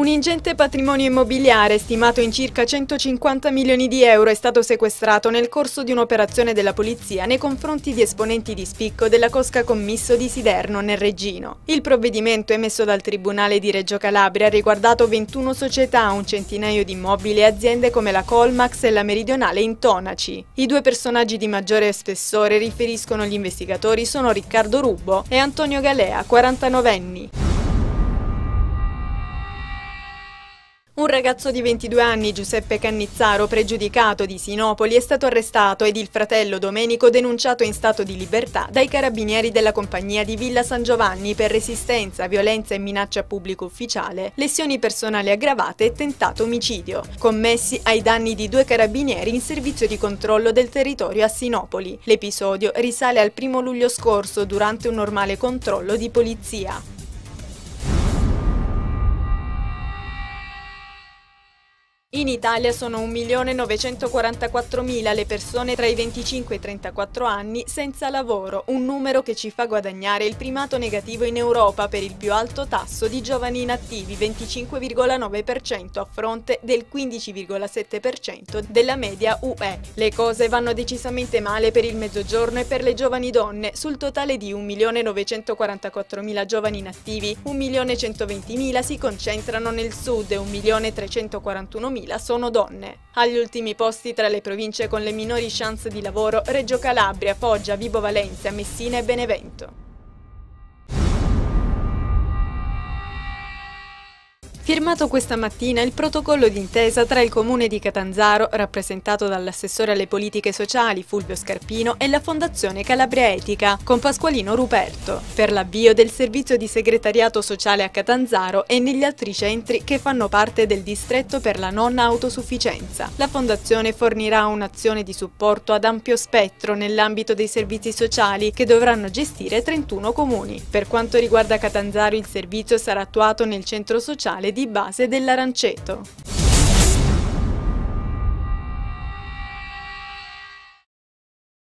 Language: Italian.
Un ingente patrimonio immobiliare, stimato in circa 150 milioni di euro, è stato sequestrato nel corso di un'operazione della polizia nei confronti di esponenti di spicco della cosca Commisso di Siderno, nel Reggino. Il provvedimento emesso dal Tribunale di Reggio Calabria ha riguardato 21 società, un centinaio di immobili e aziende come la Colmax e la Meridionale Intonaci. I due personaggi di maggiore spessore, riferiscono gli investigatori, sono Riccardo Rubbo e Antonio Galea, 49 anni. Un ragazzo di 22 anni, Giuseppe Cannizzaro, pregiudicato di Sinopoli, è stato arrestato ed il fratello Domenico denunciato in stato di libertà dai carabinieri della compagnia di Villa San Giovanni per resistenza, violenza e minaccia a pubblico ufficiale, lesioni personali aggravate e tentato omicidio, commessi ai danni di due carabinieri in servizio di controllo del territorio a Sinopoli. L'episodio risale al 1° luglio scorso durante un normale controllo di polizia. In Italia sono 1.944.000 le persone tra i 25 e i 34 anni senza lavoro, un numero che ci fa guadagnare il primato negativo in Europa per il più alto tasso di giovani inattivi, 25,9% a fronte del 15,7% della media UE. Le cose vanno decisamente male per il Mezzogiorno e per le giovani donne. Sul totale di 1.944.000 giovani inattivi, 1.120.000 si concentrano nel sud e 1.341.000 sono donne. Agli ultimi posti tra le province con le minori chance di lavoro Reggio Calabria, Foggia, Vibo Valentia, Messina e Benevento. Firmato questa mattina il protocollo d'intesa tra il Comune di Catanzaro, rappresentato dall'assessore alle politiche sociali Fulvio Scarpino, e la Fondazione Calabria Etica, con Pasqualino Ruperto, per l'avvio del servizio di segretariato sociale a Catanzaro e negli altri centri che fanno parte del distretto per la non autosufficienza. La Fondazione fornirà un'azione di supporto ad ampio spettro nell'ambito dei servizi sociali che dovranno gestire 31 comuni. Per quanto riguarda Catanzaro, il servizio sarà attuato nel centro sociale di base dell'Aranceto.